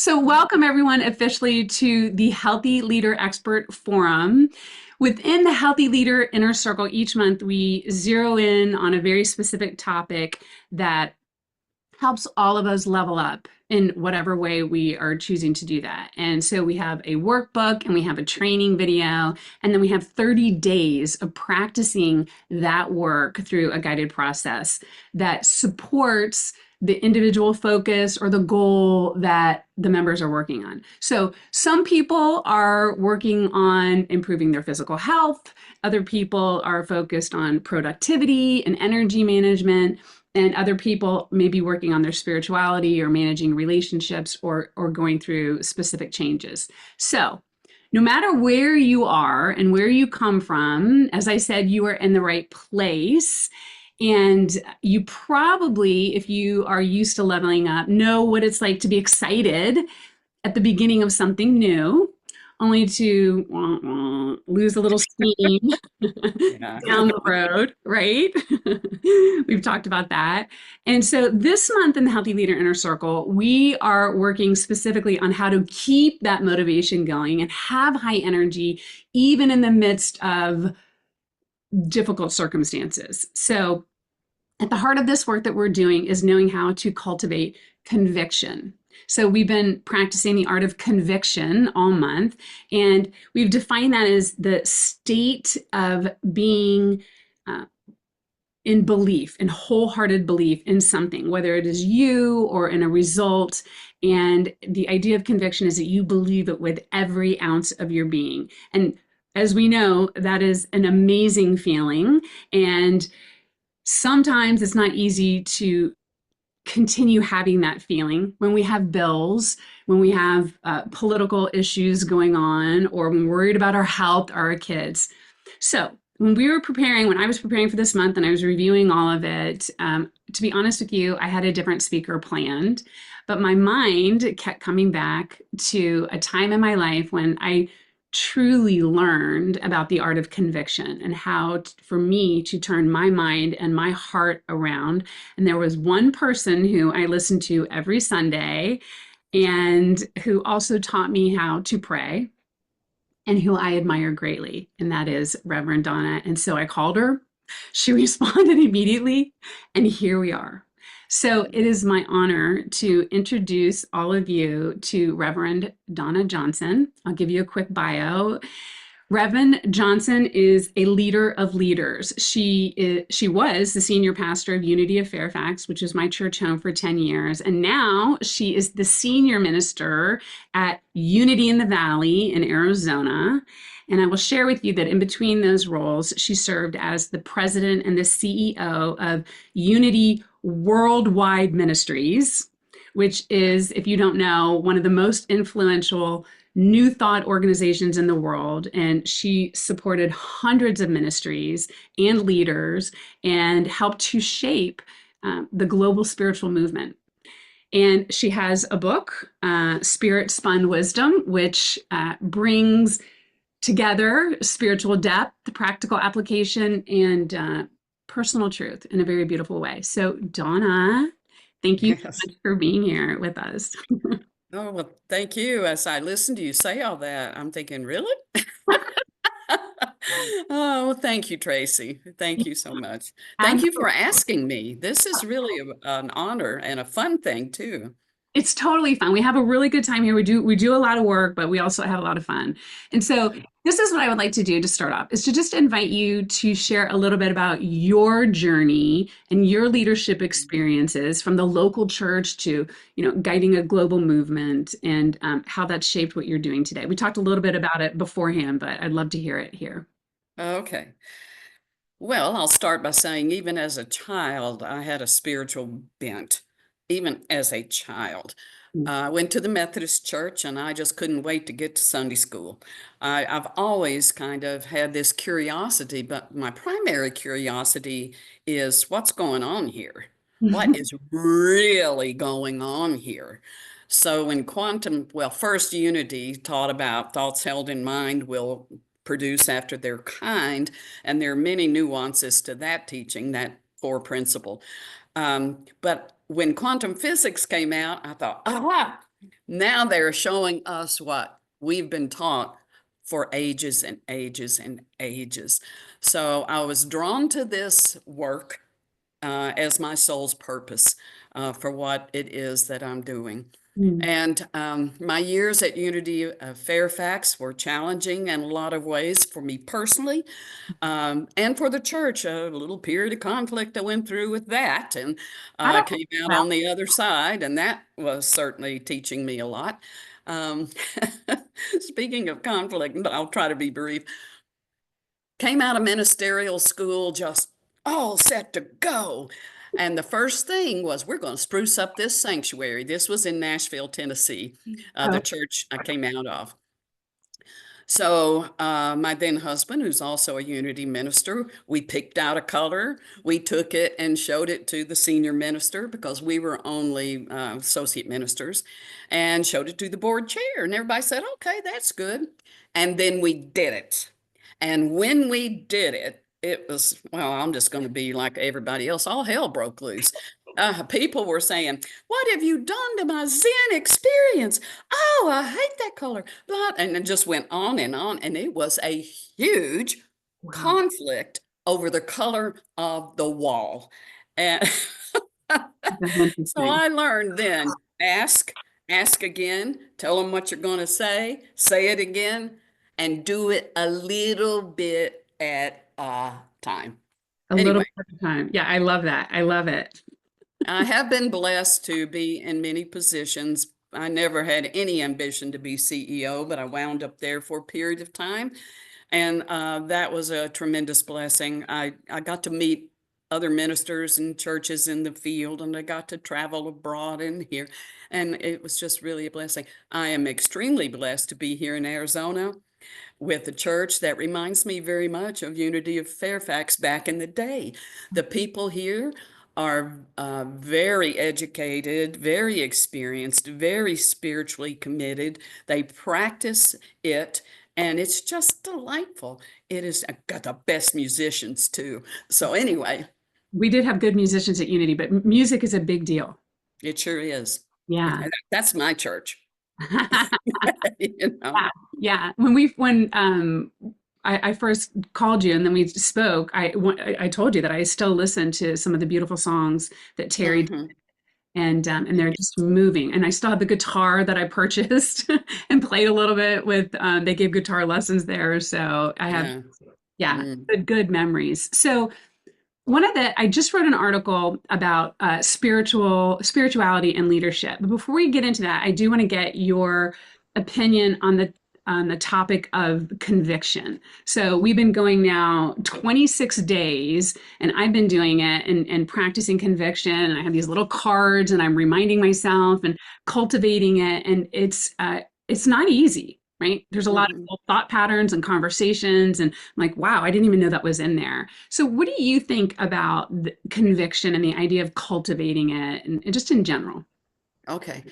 So, welcome everyone officially to the Healthy Leader Expert Forum. Within the Healthy Leader Inner Circle, each month we zero in on a very specific topic that helps all of us level up in whatever way we are choosing to do that. And so we have a workbook and we have a training video, and then we have 30 days of practicing that work through a guided process that supports the individual focus or the goal that the members are working on. So some people are working on improving their physical health. Other people are focused on productivity and energy management, and other people may be working on their spirituality or managing relationships or going through specific changes. So no matter where you are and where you come from, as I said, you are in the right place. And you probably, if you are used to leveling up, know what it's like to be excited at the beginning of something new, only to lose a little steam Yeah. down the road, right? We've talked about that. And so this month in the Healthy Leader Inner Circle, we are working specifically on how to keep that motivation going and have high energy, even in the midst of difficult circumstances. So at the heart of this work that we're doing is knowing how to cultivate conviction. So we've been practicing the art of conviction all month, and we've defined that as the state of being in belief, in wholehearted belief in something, whether it is you or in a result. And the idea of conviction is that you believe it with every ounce of your being. And as we know, that is an amazing feeling. And sometimes it's not easy to continue having that feeling when we have bills, when we have political issues going on, or when we're worried about our health or our kids. So when I was preparing for this month and I was reviewing all of it, to be honest with you, I had a different speaker planned, but my mind kept coming back to a time in my life when I truly learned about the art of conviction and how for me to turn my mind and my heart around. And there was one person who I listened to every Sunday and who also taught me how to pray and who I admire greatly, and that is Reverend Donna. And so I called her. She responded immediately, and here we are. So it is my honor to introduce all of you to Reverend Donna Johnson. I'll give you a quick bio. Reverend Johnson is a leader of leaders. She was the senior pastor of Unity of Fairfax, which is my church home for 10 years. And now she is the senior minister at Unity in the Valley in Arizona. And I will share with you that in between those roles, she served as the president and the CEO of Unity Worldwide Ministries, which is, if you don't know, one of the most influential New Thought organizations in the world. And she supported hundreds of ministries and leaders and helped to shape the global spiritual movement. And she has a book, Spirit Spun Wisdom, which brings together spiritual depth, practical application, and personal truth in a very beautiful way. So, Donna, thank you so Yes. much for being here with us. Oh, well, thank you. As I listen to you say all that, I'm thinking, really? Oh, well, thank you, Tracy. Thank you so much. Thank you for Absolutely. asking me. This is really an honor and a fun thing, too. It's totally fun. We have a really good time here. We do a lot of work, but we also have a lot of fun. And so this is what I would like to do to start off is to just invite you to share a little bit about your journey and your leadership experiences from the local church to, guiding a global movement and how that shaped what you're doing today. We talked a little bit about it beforehand, but I'd love to hear it here. Okay. Well, I'll start by saying, even as a child, I had a spiritual bent, even as a child. I went to the Methodist church and I just couldn't wait to get to Sunday school. I've always kind of had this curiosity, but my primary curiosity is what's going on here? What is really going on here? So when first Unity taught about thoughts held in mind will produce after their kind, and there are many nuances to that teaching, that core principle. But when quantum physics came out, I thought, aha, Now they're showing us what we've been taught for ages and ages and ages. So I was drawn to this work as my soul's purpose for what it is that I'm doing. Mm. And my years at Unity Fairfax were challenging in a lot of ways for me personally, and for the church. A little period of conflict I went through with that, and I don't. came out Well, on the other side, and that was certainly teaching me a lot. Um, Speaking of conflict, I'll try to be brief. Came out of ministerial school just all set to go. And the first thing was, we're going to spruce up this sanctuary. This was in Nashville, Tennessee, the oh, church I came out of. So my then husband, who's also a Unity minister, we picked out a color. We took it and showed it to the senior minister because we were only associate ministers, and showed it to the board chair. And everybody said, okay, that's good. And then we did it. And when we did it, it was, well, I'm just going to be like everybody else. All hell broke loose. People were saying, what have you done to my Zen experience? Oh, I hate that color. Blah, and it just went on and on. And it was a huge wow. conflict over the color of the wall. And That's so interesting. I learned then, ask again, tell them what you're going to say it again, and do it a little bit at a time. A little Anyway, bit of time. Yeah, I love that. I love it. I have been blessed to be in many positions. I never had any ambition to be CEO, but I wound up there for a period of time. And that was a tremendous blessing. I got to meet other ministers and churches in the field, and I got to travel abroad and here. And it was just really a blessing. I am extremely blessed to be here in Arizona with a church that reminds me very much of Unity of Fairfax back in the day. The people here are very educated, very experienced, very spiritually committed. They practice it, and it's just delightful. It is got the best musicians too. So anyway, We did have good musicians at Unity, but music is a big deal. it sure is. Yeah. That's my church, you know. Yeah, yeah. When I first called you and then we spoke, I told you that I still listen to some of the beautiful songs that Terry did, Hmm. and they're just moving. And I still have the guitar that I purchased and played a little bit with. They gave guitar lessons there, so I have, Yeah. yeah, Mm. good memories. So I just wrote an article about spirituality and leadership. But before we get into that, I do want to get your opinion on the topic of conviction. So we've been going now 26 days, and I've been doing it and practicing conviction. And I have these little cards, and I'm reminding myself and cultivating it. And it's not easy, right? There's a lot Mhm. of thought patterns and conversations, and I'm like, wow, I didn't even know that was in there. So, what do you think about the conviction and the idea of cultivating it, and just in general? Okay.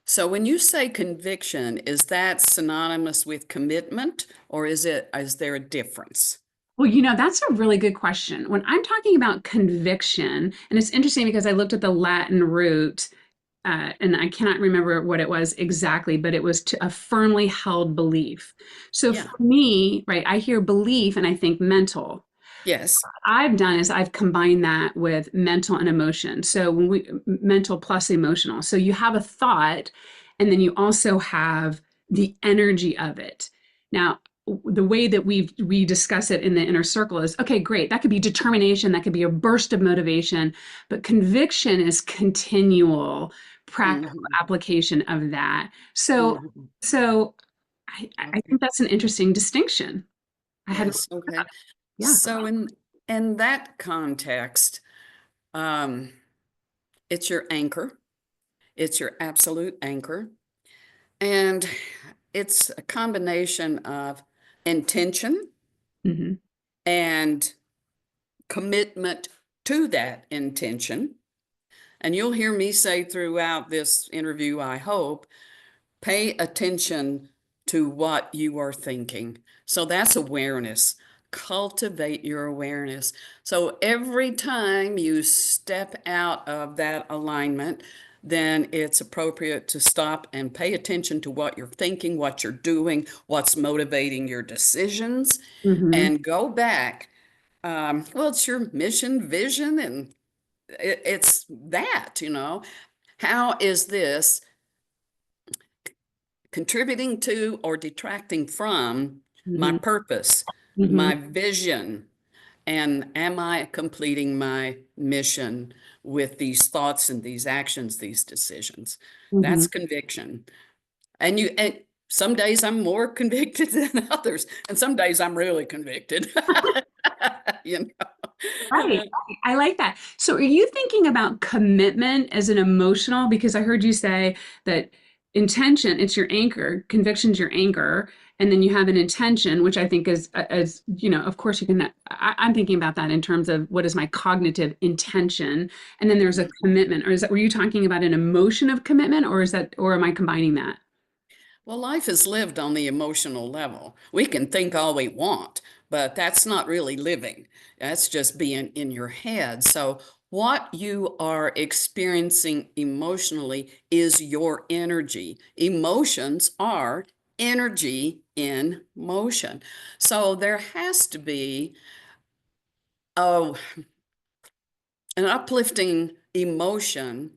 So when you say conviction, is that synonymous with commitment, or is there a difference? Well, that's a really good question. When I'm talking about conviction, and it's interesting because I looked at the Latin root, and I cannot remember what it was exactly, but it was to a firmly held belief. So Yeah. for me, right, I hear belief and I think mental. Yes. I've done is I've combined that with mental and emotion. So when we mental plus emotional. So you have a thought and then you also have the energy of it. Now, the way that we discuss it in the inner circle is okay, great. That could be determination, that could be a burst of motivation, but conviction is continual practical Hmm. application of that. So Hmm. so I Okay. think that's an interesting distinction. I hadn't, Yes. Okay. yeah. So in that context, um, it's your anchor. It's your absolute anchor, and it's a combination of intention Mhm. and commitment to that intention. And you'll hear me say throughout this interview, I hope, pay attention to what you are thinking. So that's awareness. Cultivate your awareness. So every time you step out of that alignment, then it's appropriate to stop and pay attention to what you're thinking, what you're doing, what's motivating your decisions, Mm-hmm. and go back. Well, it's your mission, vision, and it's that, how is this contributing to or detracting from my Mm-hmm. purpose, Mm-hmm. my vision, and am I completing my mission with these thoughts and these actions, these decisions? Mm-hmm. That's conviction. And some days I'm more convicted than others, and some days I'm really convicted. you Right. know. I like that. So are you thinking about commitment as an emotional? Because I heard you say that intention, it's your anchor, conviction's your anchor, and then you have an intention, which I think is, as you know, of course you can, I'm thinking about that in terms of what is my cognitive intention, and then there's a commitment. Or is that, were you talking about an emotion of commitment, or is that, or am I combining that? Well, life is lived on the emotional level. We can think all we want, but that's not really living. That's just being in your head. So, what you are experiencing emotionally is your energy. Emotions are energy in motion. So, there has to be a an uplifting emotion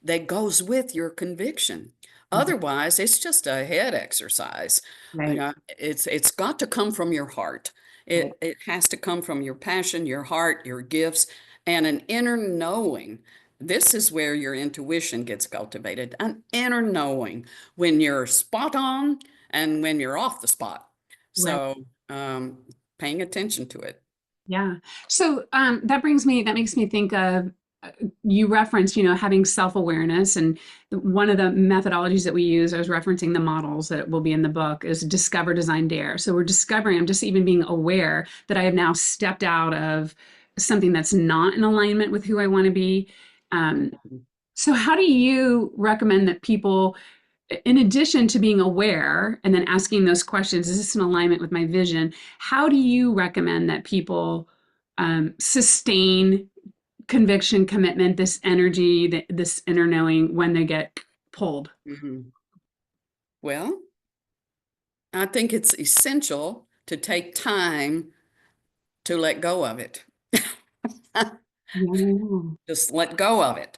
that goes with your conviction. Mhm. Otherwise, it's just a head exercise. Right. It's got to come from your heart. Right. It has to come from your passion, your heart, your gifts, and an inner knowing. This is where your intuition gets cultivated, an inner knowing when you're spot on and when you're off the spot. Right. So, paying attention to it. Yeah. So that brings me, that makes me think of uh, you referenced, you know, having self-awareness. And one of the methodologies that we use, I was referencing the models that will be in the book, is discover, design, dare. So we're discovering, I'm just even being aware that I have now stepped out of something that's not in alignment with who I want to be. Um, so how do you recommend that people, in addition to being aware and then asking those questions, is this in alignment with my vision? How do you recommend that people sustain conviction, commitment, this energy, this inner knowing when they get pulled? Mhm. Well, I think it's essential to take time to let go of it. Yeah. Just let go of it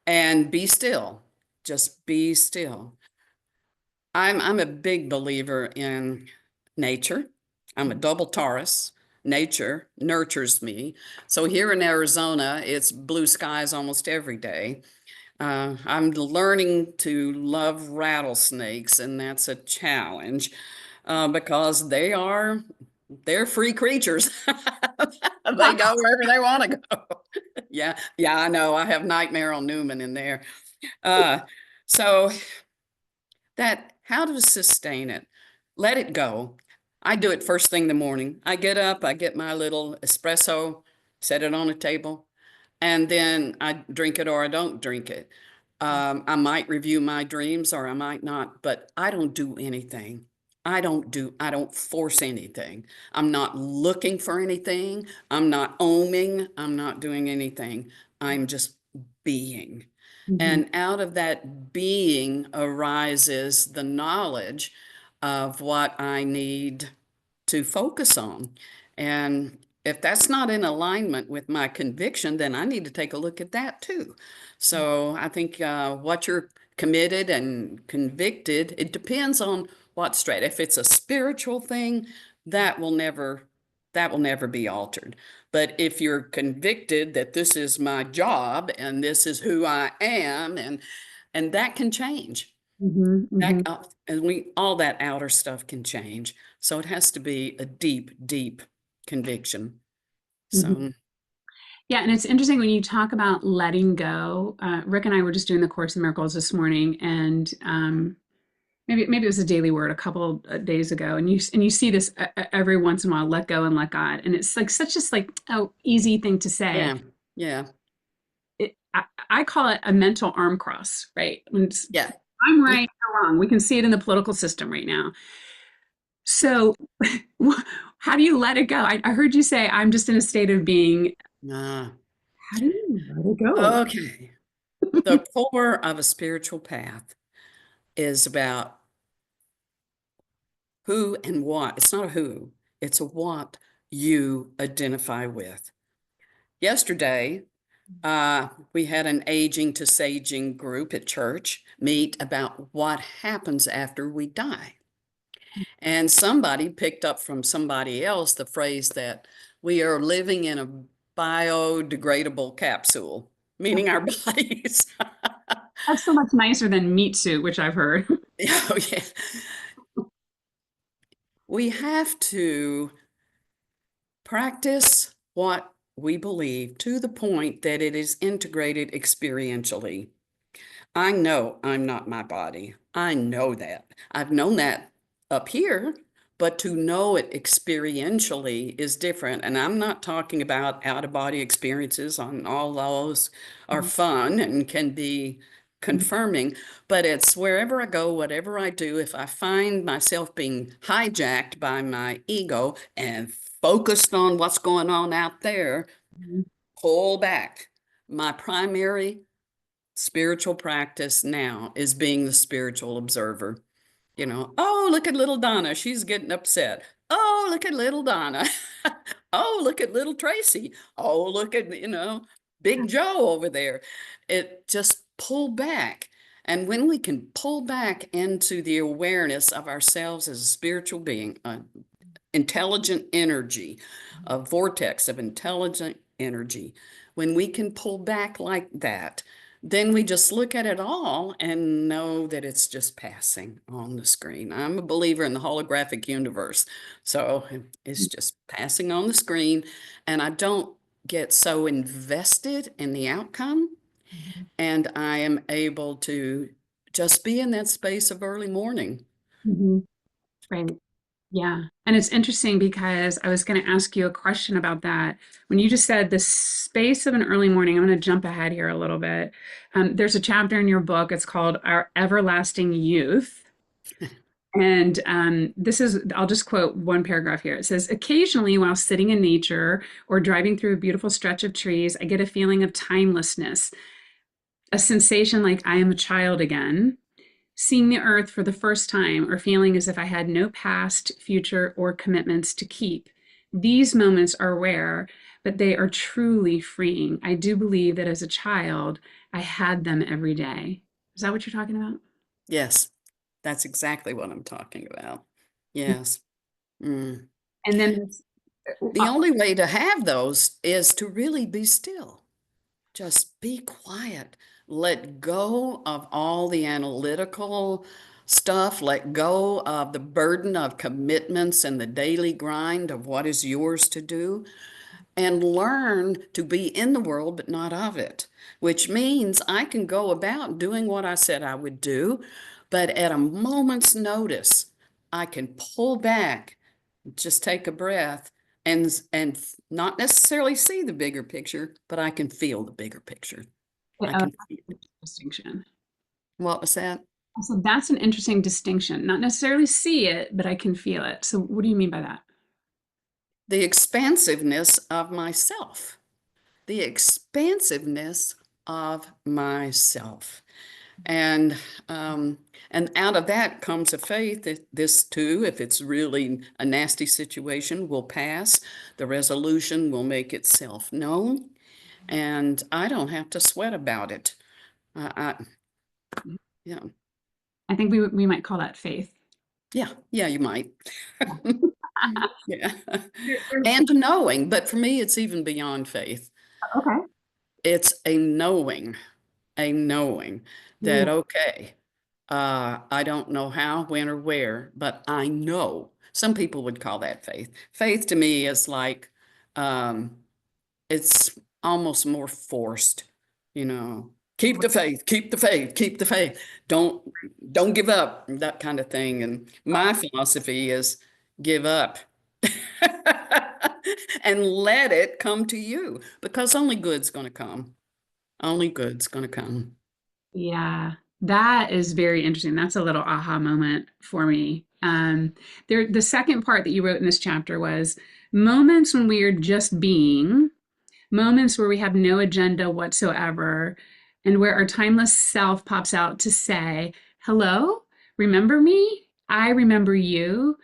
and be still. Just be still. I'm a big believer in nature. I'm a double Taurus. Nature nurtures me. So here in Arizona, it's blue skies almost every day. I'm learning to love rattlesnakes, and that's a challenge because they're free creatures. They go wherever they want to go. Yeah, yeah, I know. I have Nightmare on Newman in there. Uh, so that how to sustain it, let it go. I do it first thing in the morning. I get up, I get my little espresso, set it on a table, and then I drink it or I don't drink it. I might review my dreams or I might not, but I don't do anything. I don't force anything. I'm not looking for anything. I'm not oming. I'm not doing anything. I'm just being. Mhm. And out of that being arises the knowledge of what I need to focus on. And if that's not in alignment with my conviction, then I need to take a look at that too. So I think what you're committed and convicted, it depends on what's straight. If it's a spiritual thing, that will never that will never be altered. But if you're convicted that this is my job and this is who I am, and that can change. Mhm. That Mhm. and we all that outer stuff can change. So it has to be a deep, deep conviction. Mhm. So Yeah, and it's interesting when you talk about letting go. Rick and I were just doing the Course in Miracles this morning, and maybe it was a daily word a couple days ago, and you see this every once in a while, let go and let God, and it's like such just like easy thing to say. yeah, yeah, I call it a mental arm cross, right? When yeah, I'm yeah. right, you're wrong. We can see it in the political system right now. So, how do you let it go? I heard you say, I'm just in a state of being. Ah, How do you let it go? okay. The core of a spiritual path is about who and what. It's not a who, it's a what you identify with. Yesterday, we had an aging to saging group at church meet about what happens after we die. And somebody picked up from somebody else the phrase that we are living in a biodegradable capsule, meaning our bodies. That's so much nicer than meat suit, which I've heard. Oh, yeah. We have to practice what we believe to the point that it is integrated experientially. I know I'm not my body. I know that. I've known that up here, but to know it experientially is different. And I'm not talking about out of body experiences, on all those are fun and can be confirming, but it's wherever I go, whatever I do, if I find myself being hijacked by my ego and focused on what's going on out there, pull back. My primary spiritual practice now is being the spiritual observer. Oh, look at little Donna. She's getting upset. Oh, look at little Donna. Oh, look at little Tracy. Oh, look at, Big Joe over there. It just pull back. And when we can pull back into the awareness of ourselves as a spiritual being, intelligent energy, a vortex of intelligent energy. When we can pull back like that, then we just look at it all and know that it's just passing on the screen. I'm a believer in the holographic universe. So it's just passing on the screen. And I don't get so invested in the outcome. And I am able to just be in that space of early morning. Mm-hmm. Right. Yeah. And it's interesting because I was going to ask you a question about that. When you just said the space of an early morning, I'm going to jump ahead here a little bit. There's a chapter in your book, it's called Our Everlasting Youth. And this is, I'll just quote one paragraph here. It says, occasionally while sitting in nature or driving through a beautiful stretch of trees, I get a feeling of timelessness, a sensation like I am a child again, seeing the earth for the first time or feeling as if I had no past, future, or commitments to keep. These moments are rare, but they are truly freeing. I do believe that as a child, I had them every day. Is that what you're talking about? Yes, that's exactly what I'm talking about. Yes. Mm. And then, The only way to have those is to really be still. Just be quiet. Let go of all the analytical stuff. Let go of the burden of commitments and the daily grind of what is yours to do. And learn to be in the world, but not of it, which means I can go about doing what I said I would do, but at a moment's notice, I can pull back, just take a breath, and not necessarily see the bigger picture, but I can feel the bigger picture. I can feel it. distinction. What was that? So that's an interesting distinction. Not necessarily see it, but I can feel it. So what do you mean by that? The expansiveness of myself. The expansiveness of myself. And and out of that comes a faith that this too, if it's really a nasty situation, will pass. The resolution will make itself known, and I don't have to sweat about it. I yeah, I think we might call that faith. yeah, you might. Yeah, There's- and knowing, but for me, it's even beyond faith. okay. It's a knowing that, Ooh, okay, I don't know how, when, or where, but I know. Some people would call that faith. Faith to me is like, um, it's almost more forced, you know. Keep the faith, keep the faith, keep the faith. Don't don't give up, that kind of thing. And my philosophy is give up and let it come to you because only good's going to come. Only good's going to come. yeah, that is very interesting. That's a little aha moment for me. The second part that you wrote in this chapter was moments when we are just being, moments where we have no agenda whatsoever, and where our timeless self pops out to say, hello, remember me? I remember you.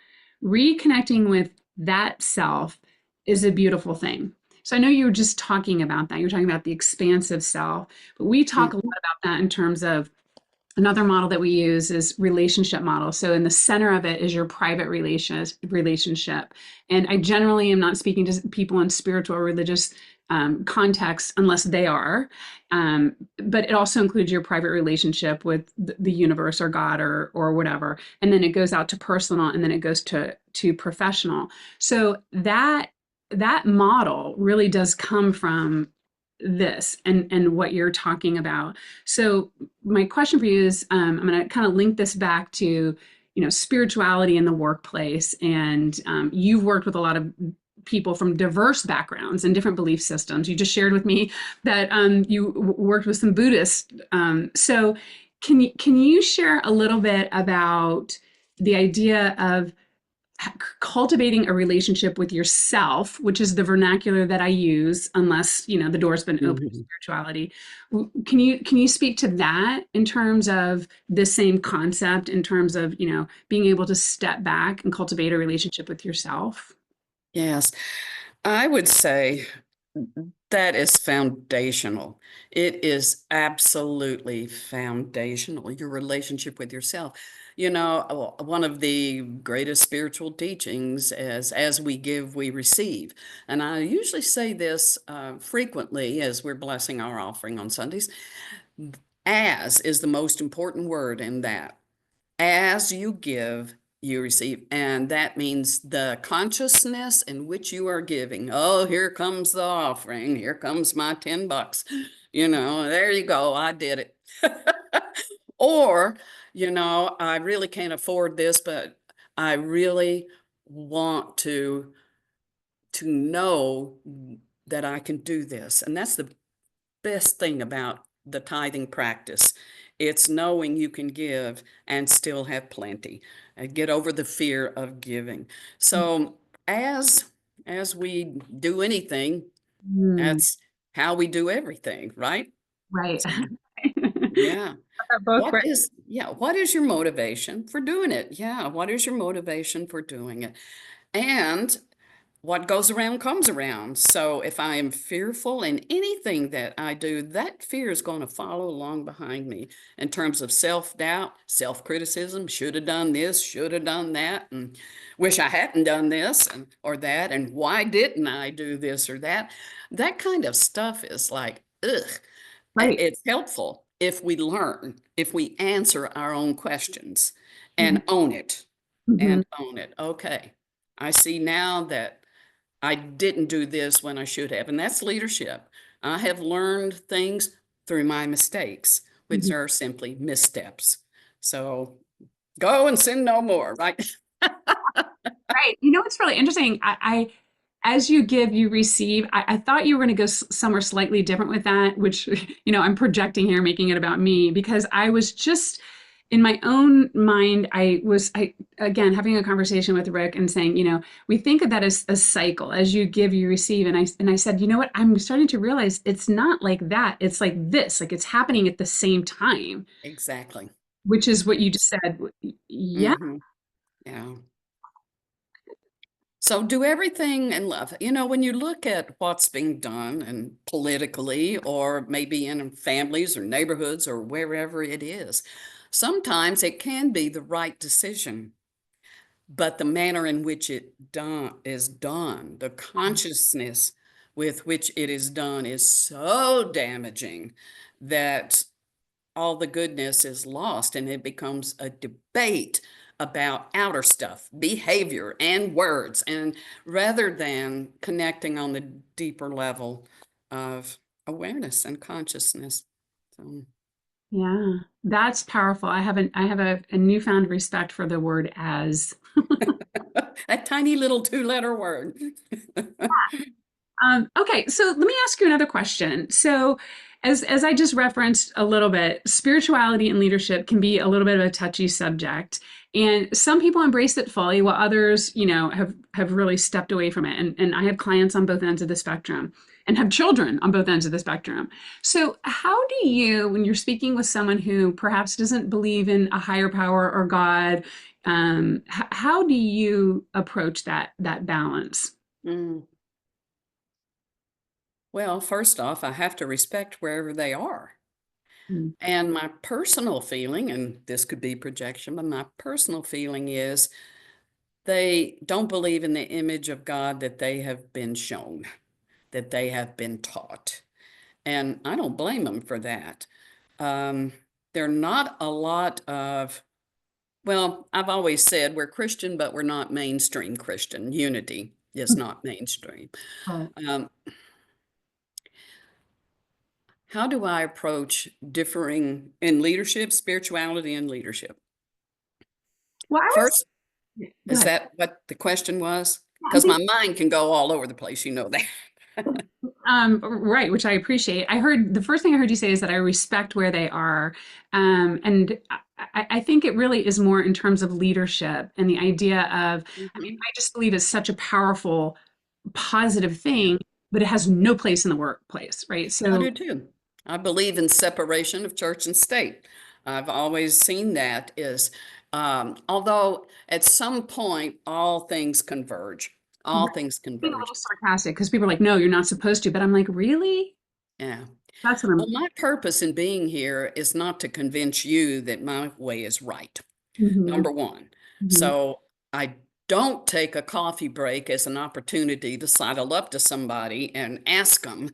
Reconnecting with that self is a beautiful thing. So I know you were just talking about that. You're talking about the expansive self, but we talk a lot Mhm. about that in terms of another model that we use is relationship model. So in the center of it is your private relationship. And I generally am not speaking to people in spiritual or religious contexts unless they are. But it also includes your private relationship with the universe or God or whatever. And then it goes out to personal, and then it goes to professional. So that model really does come from this and what you're talking about. So my question for you is, I'm going to kind of link this back to, spirituality in the workplace. And you've worked with a lot of people from diverse backgrounds and different belief systems. You just shared with me that you worked with some Buddhists. So can you share a little bit about the idea of cultivating a relationship with yourself, which is the vernacular that I use, unless the door's been open to Mhm. spirituality. Can you speak to that in terms of the same concept, in terms of being able to step back and cultivate a relationship with yourself? Yes, I would say that is foundational. It is absolutely foundational, your relationship with yourself. One of the greatest spiritual teachings is as we give, we receive. And I usually say this frequently as we're blessing our offering on Sundays. As is the most important word in that. As you give, you receive. And that means the consciousness in which you are giving. Oh, here comes the offering. Here comes my $10. There you go. I did it. Or, I really can't afford this, but I really want to know that I can do this. And that's the best thing about the tithing practice. It's knowing you can give and still have plenty. Get over the fear of giving. So as as we do anything, Mm, that's how we do everything, right? right. So yeah. Both right. What is your motivation for doing it? Yeah, what is your motivation for doing it? And what goes around comes around. So if I am fearful in anything that I do, that fear is going to follow along behind me in terms of self-doubt, self-criticism, should have done this, should have done that, and wish I hadn't done this and or that, and why didn't I do this or that? That kind of stuff is like, ugh. Right. It's helpful if we learn, if we answer our own questions Mhm, and own it mhm. and own it. Okay. I see now that I didn't do this when I should have. And that's leadership. I have learned things through my mistakes, which Mhm. are simply missteps. So go and sin no more, right? Right. What's really interesting? As you give, you receive. I thought you were going to go somewhere slightly different with that, which, I'm projecting here, making it about me, because I was just in my own mind, again, having a conversation with Rick and saying, we think of that as a cycle. As you give, you receive. And I said, you know what? I'm starting to realize it's not like that. It's like this, like it's happening at the same time, Exactly. which is what you just Yes. said. Yeah. Hmm. Yeah. So do everything in love. When you look at what's being done and politically, or maybe in families or neighborhoods or wherever it is, sometimes it can be the right decision, but the manner in which is done, the consciousness with which it is done is so damaging that all the goodness is lost and it becomes a debate about outer stuff, behavior, and words, and rather than connecting on the deeper level of awareness and consciousness. So, Yeah, that's powerful. I have a newfound respect for the word as. that tiny little two-letter word. Okay, so let me ask you another question. So, as I just referenced a little bit, spirituality and leadership can be a little bit of a touchy subject, and some people embrace it fully, while others, have really stepped away from it. And I have clients on both ends of the spectrum. and have children on both ends of the spectrum. So, how do you, when you're speaking with someone who perhaps doesn't believe in a higher power or God, how do you approach that balance? Mm. Well, first off, I have to respect wherever they are. Mm, And my personal feeling, and this could be projection, but my personal feeling is they don't believe in the image of God that they have been shown, that they have been taught. And I don't blame them for that. Um, there are not a lot of, well, I've always said we're Christian, but we're not mainstream Christian. Unity is not mainstream. right. Um, how do I approach differing in leadership, spirituality, and leadership? Well, I was, First, go is ahead. that what the question was? Yeah, I Because think my mind can go all over the place, you know that. right, which I appreciate. I heard the first thing I heard you say is that I respect where they are. And I think it really is more in terms of leadership and the idea of, I mean, Mhm. I just believe it's such a powerful, positive Yeah, thing, but it has no place in the workplace, right? I So, do too. I believe in separation of church and state. I've always seen that is, although at some point all things converge, all right, things being a converge. little sarcastic because people are like, no, you're not supposed to. But I'm like, really? Yeah. That's what Well, I'm. my purpose in being here is not to convince you that my way is right. Mhm, Number one. mhm, So I don't take a coffee break as an opportunity to sidle up to somebody and ask them,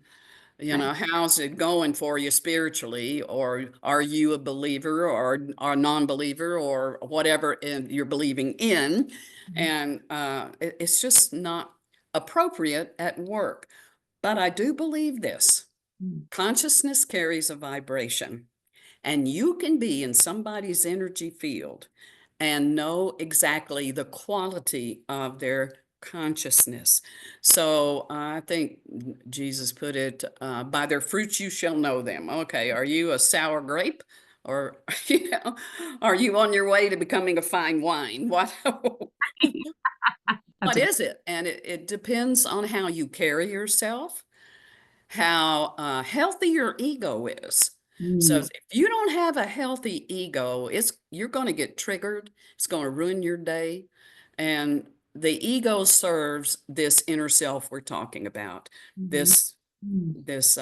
you right. know, how's it going for you spiritually? Or are you a believer or a non-believer or whatever you're believing in? Mhm, And it's just not appropriate at work. But I do believe this. mhm, Consciousness carries a vibration. And you can be in somebody's energy field and know exactly the quality of their consciousness. So I think Jesus put it, by their fruits you shall know them. Okay, are you a sour grape? Or, are you on your way to becoming a fine wine? What, That's what a is it? And it depends on how you carry yourself, how healthy your ego is. So mm, if you don't have a healthy ego, you're going to get triggered. It's going to ruin your day. And the ego serves this inner self we're talking about, mhm, this mm. this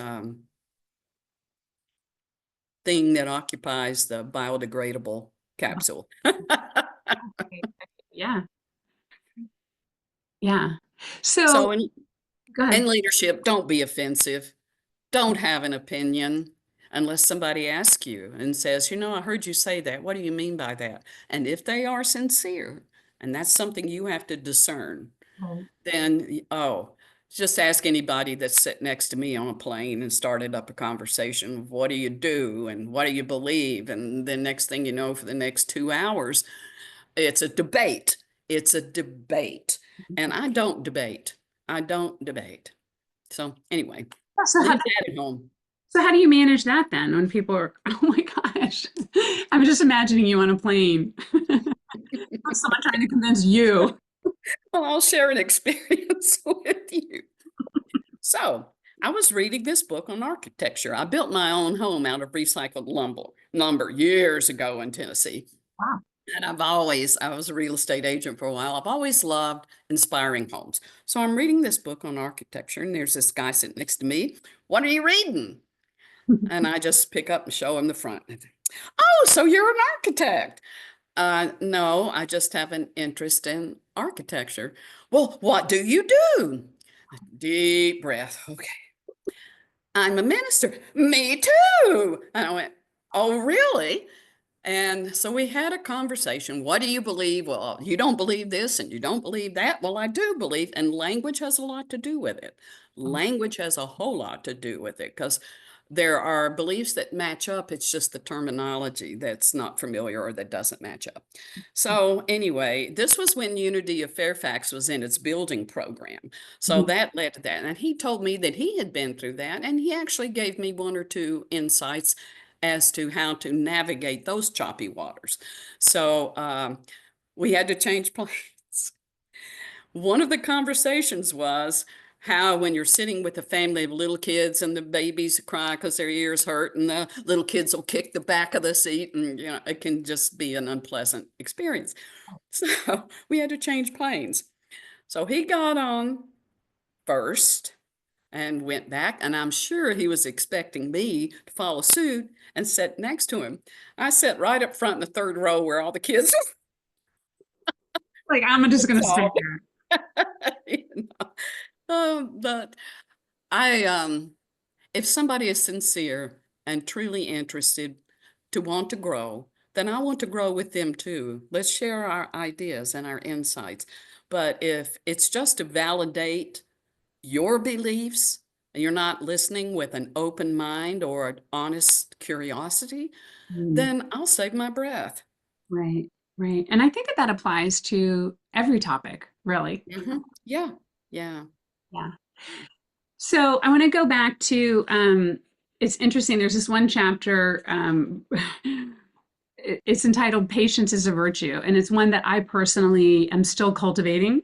thing that occupies the biodegradable capsule. Okay. Yeah, yeah. So, So go ahead. in leadership, don't be offensive. Don't have an opinion unless somebody asks you and says, you know, I heard you say that. What do you mean by that? And if they are sincere, and that's something you have to discern, Right. then, just ask anybody that's sat next to me on a plane and started up a conversation of what do you do and what do you believe? And then next thing you know, for the next 2 hours, it's a debate. It's a debate. And I don't debate. I don't debate. So anyway, So how, leave that at home. so how do you manage that then when people are, oh my gosh, I'm just imagining you on a plane. Someone trying to convince you. Well, I'll share an experience with you. So, I was reading this book on architecture. I built my own home out of recycled lumber years ago in Tennessee. Wow. And I was a real estate agent for a while. I've always loved inspiring homes. So I'm reading this book on architecture, and there's this guy sitting next to me. What are you reading? And I just pick up and show him the front. Oh, so you're an architect. No, I just have an interest in architecture. Well, what do you do? Deep breath. Okay. I'm a minister. Me too. And I went, oh, really? And so we had a conversation. What do you believe? Well, you don't believe this and you don't believe that. Well, I do believe, and language has a lot to do with it. Language has a whole lot to do with it because there are beliefs that match up. It's just the terminology that's not familiar or that doesn't match up. So, anyway, this was when Unity of Fairfax was in its building program. So that led to that. And he told me that he had been through that, and he actually gave me one or two insights as to how to navigate those choppy waters. So we had to change plans. One of the conversations was, how when you're sitting with a family of little kids and the babies cry because their ears hurt and the little kids will kick the back of the seat and it can just be an unpleasant experience. So we had to change planes. So he got on first and went back, and I'm sure he was expecting me to follow suit and sit next to him. I sat right up front in the third row where all the kids Like, I'm just going to stay saw here. me. But I if somebody is sincere and truly interested to want to grow, then I want to grow with them too. Let's share our ideas and our insights. But if it's just to validate your beliefs and you're not listening with an open mind or an honest curiosity, Mm, then I'll save my breath. right, right. And I think that that applies to every topic, really. Yeah, yeah. Yeah. So I want to go back to it's interesting. There's this one chapter, it's entitled Patience is a Virtue, and it's one that I personally am still cultivating.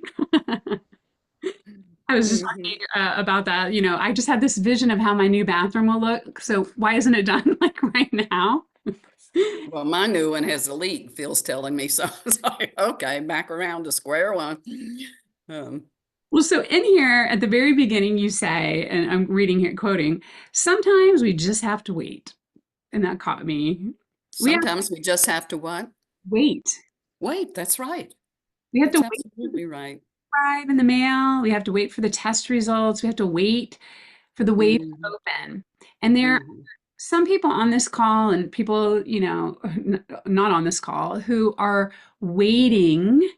I was just Hmm. talking about that. You know, I just had this vision of how my new bathroom will look. So why isn't it done like right now? Well, my new one has a leak, Phil's telling me. So it's like, okay, back around to square one. Um, Well, so in here at the very beginning, you say, and I'm reading here, quoting, sometimes we just have to wait. And that caught me. We have to Sometimes we just have to what? wait. Wait, that's right. We have to That's wait for the absolutely right. arrive in the mail. We have to wait for the test results. We have to wait for the way to Hmm. open. And there are Hmm. some people on this call and people, not on this call who are waiting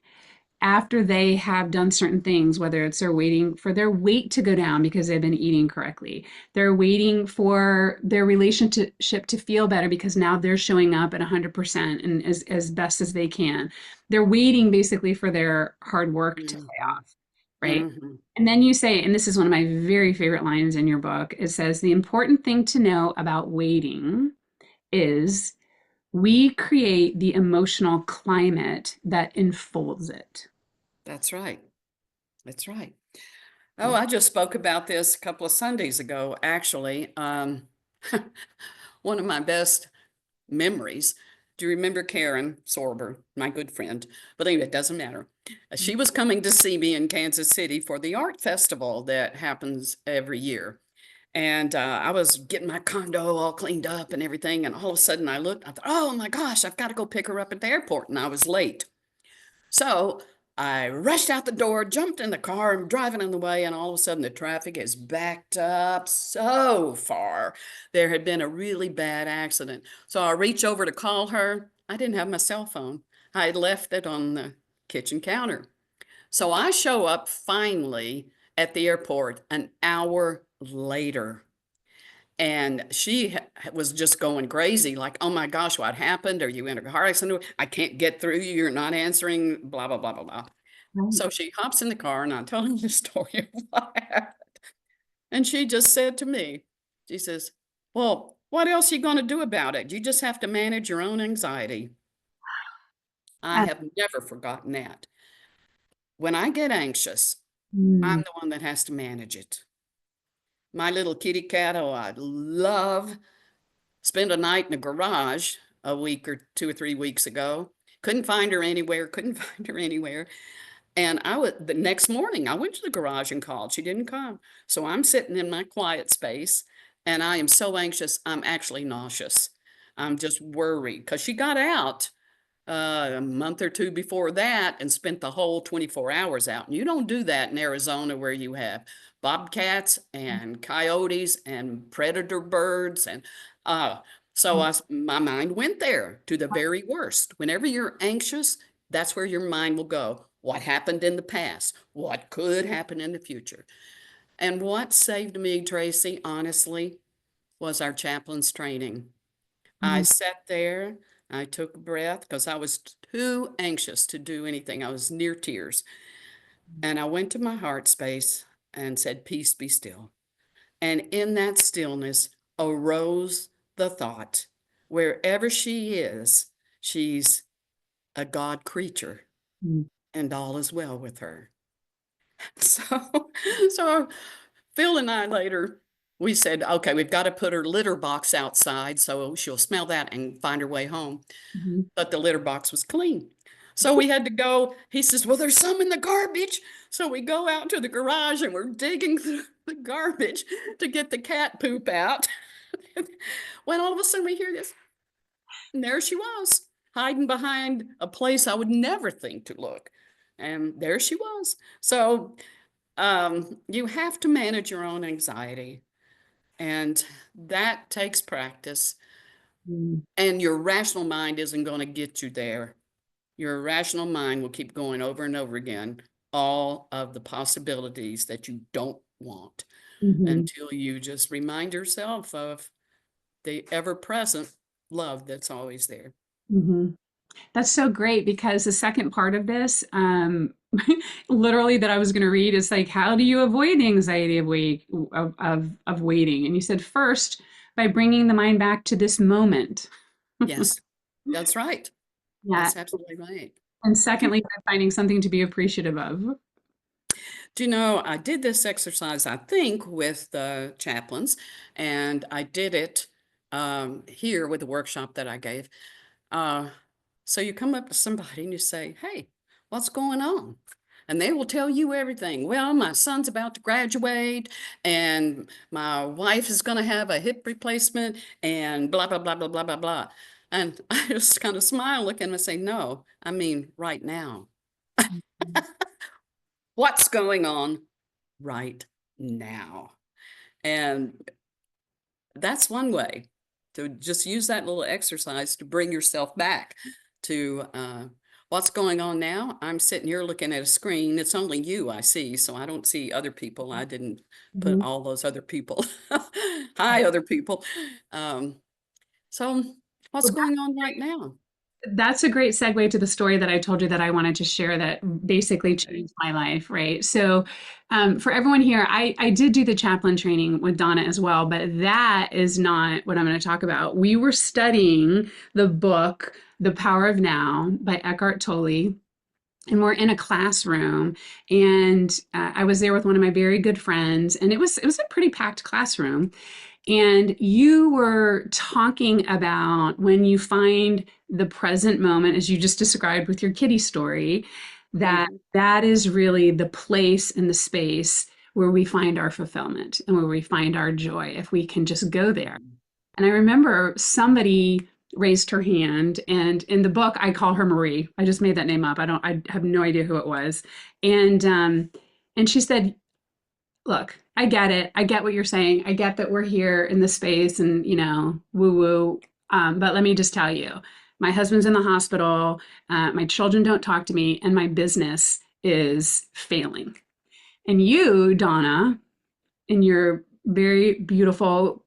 after they have done certain things, whether it's they're waiting for their weight to go down because they've been eating correctly, they're waiting for their relationship to feel better because now they're showing up at 100% and as best as they can. They're waiting basically for their hard work to pay Hmm. off, right? Hmm. And then you say, and this is one of my very favorite lines in your book, it says, the important thing to know about waiting is we create the emotional climate that enfolds it. That's right. That's right. Oh, I just spoke about this a couple of Sundays ago, actually. One of my best memories. Do you remember Karen Sorber, my good friend? But anyway, it doesn't matter. She was coming to see me in Kansas City for the art festival that happens every year. And I was getting my condo all cleaned up and everything. And all of a sudden I looked, I thought, oh my gosh, I've got to go pick her up at the airport. And I was late. So I rushed out the door, jumped in the car, and driving on the way, and all of a sudden the traffic is backed up so far. There had been a really bad accident. So I reach over to call her. I didn't have my cell phone. I had left it on the kitchen counter. So I show up finally at the airport an hour later. And she was just going crazy, like, oh my gosh, what happened? Are you in a car accident? I can't get through you. You're not answering, blah, blah, blah, blah, blah. Right. So she hops in the car and I tell her the story of what happened. And she just said to me, she says, well, what else are you going to do about it? You just have to manage your own anxiety. I Uh, have never forgotten that. When I get anxious, I'm mm, the one that has to manage it. My little kitty cat, oh, I love, spent a night in a garage a week or 2 or 3 weeks ago. Couldn't find her anywhere, couldn't find her anywhere. And the next morning, I went to the garage and called. She didn't come. So I'm sitting in my quiet space and I am so anxious, I'm actually nauseous. I'm just worried because she got out a month or two before that and spent the whole 24 hours out. And you don't do that in Arizona where you have bobcats and coyotes and predator birds. And uh, my mind went there to the very worst. Whenever you're anxious, that's where your mind will go. What happened in the past? What could happen in the future? And what saved me, Tracy, honestly, was our chaplain's training. I mm, sat there, I took a breath because I was too anxious to do anything. I was near tears. And I went to my heart space and said, peace be still. And in that stillness arose the thought, wherever she is, she's a God creature mm. and all is well with her. So, so Phil and I later, we said, okay, we've got to put her litter box outside so she'll smell that and find her way home. Mhm. But the litter box was clean. So we had to go. He says, well, there's some in the garbage. So we go out to the garage and we're digging through the garbage to get the cat poop out. When all of a sudden we hear this, and there she was, hiding behind a place I would never think to look. And there she was. So you have to manage your own anxiety, and that takes practice. Mm, And your rational mind isn't going to get you there. Your rational mind will keep going over and over again, all of the possibilities that you don't want, mhm, until you just remind yourself of the ever present love that's always there. mhm. That's so great because the second part of this, literally that I was going to read is like, how do you avoid the anxiety of of waiting? And you said first by bringing the mind back to this moment. Yes, that's right. Yeah. That's absolutely right. And Do, secondly, by finding something to be appreciative of. do you know, I did this exercise, I think, with the chaplains, and I did it here with the workshop that I gave. Uh, so you come up to somebody and you say, hey, what's going on? And they will tell you everything. Well, my son's about to graduate, and my wife is going to have a hip replacement, and blah, blah, blah, blah, blah, blah, blah. And I just kind of smile, look at them and say, no, I mean, right now. What's going on right now? And that's one way to just use that little exercise to bring yourself back to what's going on now. I'm sitting here looking at a screen. It's only you I see, so I don't see other people. I didn't put Mhm. all those other people. Hi, other people. Um, so what's Well, going on right now? that's a great segue to the story that I told you that I wanted to share that basically Okay. changed my life, right? So, for everyone here, I did do the chaplain training with Donna as well, but that is not what I'm going to talk about. We were studying the book, The Power of Now by Eckhart Tolle. And we're in a classroom, and I was there with one of my very good friends, and it was a pretty packed classroom. And you were talking about when you find the present moment, as you just described with your kitty story, that Mhm. that is really the place and the space where we find our fulfillment and where we find our joy, if we can just go there. Mhm. And I remember somebody raised her hand, and in the book, I call her Marie. I just made that name up. I have no idea who it was. And she said, look, I get it. I get what you're saying. I get that we're here in this space and, woo woo. But let me just tell you, my husband's in the hospital. My children don't talk to me, and my business is failing. And you, Donna, in your very beautiful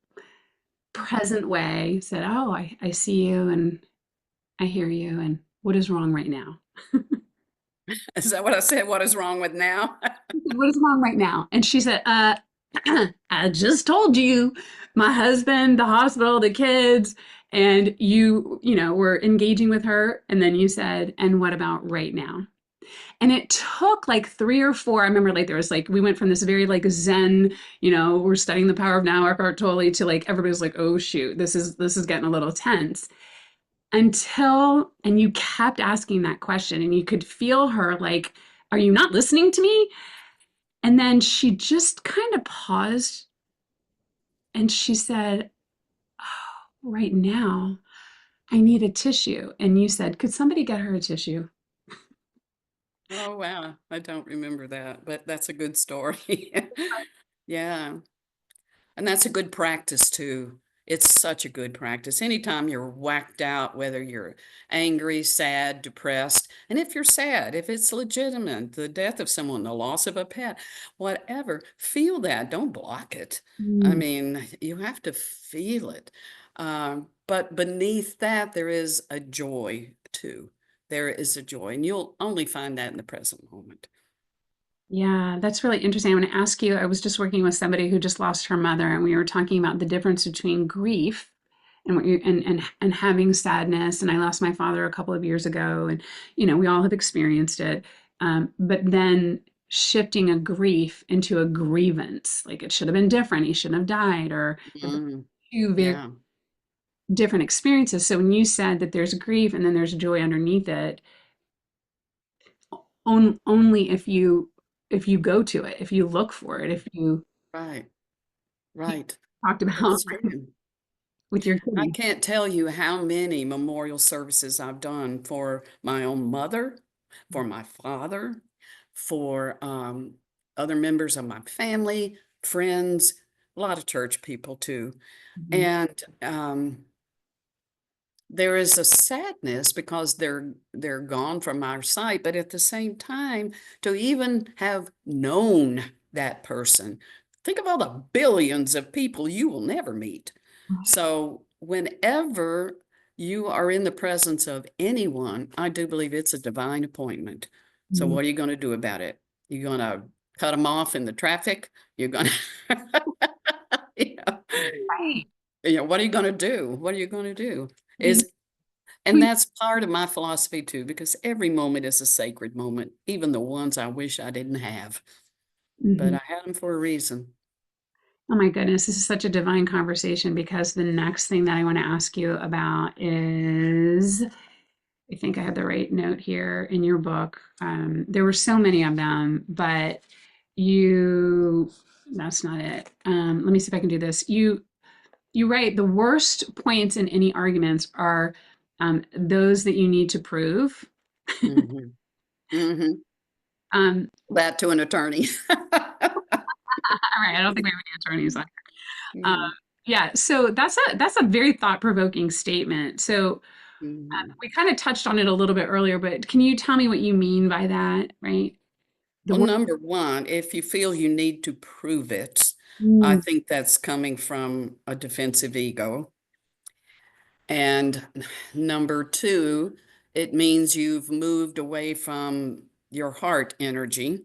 present way, said, oh, I see you and I hear you. And what is wrong right now? Is that what I said? What is wrong with now? What is wrong right now? And she said, I just told you, my husband, the hospital, the kids, and were engaging with her. And then you said, and what about right now? And it took like three or four. I remember like there was like we went from this very like Zen, we're studying the power of now, Eckhart Tolle, to like everybody was like, oh shoot, this is getting a little tense. And you kept asking that question, and you could feel her like, are you not listening to me? And then she just kind of paused and she said, oh, right now, I need a tissue. And you said, could somebody get her a tissue? Oh, wow. I don't remember that, but that's a good story. Yeah. And that's a good practice too. It's such a good practice. Anytime you're whacked out, whether you're angry, sad, depressed, and if you're sad, if it's legitimate, the death of someone, the loss of a pet, whatever, feel that. Don't block it. I Mm, mean, you have to feel it. But beneath that, there is a joy too. There is a joy, and you'll only find that in the present moment. yeah, that's really interesting. I'm going to ask you. I was just working with somebody who just lost her mother, and we were talking about the difference between grief and what you and having sadness. And I lost my father a couple of years ago, and we all have experienced it. But then shifting a grief into a grievance. Like it should have been different. He shouldn't have died, or that they're Mm, two very yeah, different experiences. So when you said that there's grief and then there's joy underneath it, only if you go to it, if you look for it, if you right, right. talked about That's true. with your I kitty. can't tell you how many memorial services I've done for my own mother, for my father, for other members of my family, friends, a lot of church people too. Mhm. And there is a sadness because they're gone from our sight, but at the same time, to even have known that person, think of all the billions of people you will never meet. So whenever you are in the presence of anyone, I do believe it's a divine appointment. So Mhm. what are you going to do about it? You're going to cut them off in the traffic? You're going to, you know, Right. what are you going to do? What are you going to do? We, Is and we, that's part of my philosophy too, because every moment is a sacred moment, even the ones I wish I didn't have. But mhm. I had them for a reason. Oh my goodness, this is such a divine conversation because the next thing that I want to ask you about is I think I have the right note here in your book. There were so many of them, but you, that's not it. Let me see if I can do this. You write the worst points in any arguments are those that you need to prove. Hmm. Hmm. Um, That to an attorney. all right, I don't think we have any attorneys on. Um, Yeah. yeah, so that's a very thought-provoking statement. So Mhm. we kind of touched on it a little bit earlier, but can you tell me what you mean by that, right? The Well, word. number one, if you feel you need to prove it, I Mm, think that's coming from a defensive ego. And number two, it means you've moved away from your heart energy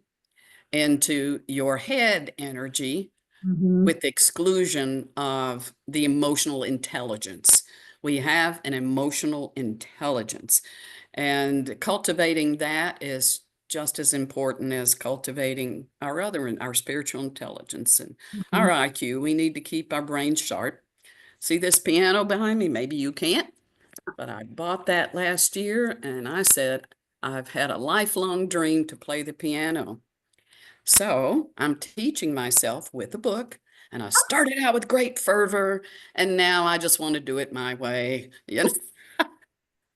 into your head energy mhm, with the exclusion of the emotional intelligence. We have an emotional intelligence, and cultivating that is just as important as cultivating our spiritual intelligence and mhm. our IQ. We need to keep our brains sharp. See this piano behind me? Maybe you can't, but I bought that last year and I said, I've had a lifelong dream to play the piano. So I'm teaching myself with a book, and I started out with great fervor, and now I just want to do it my way.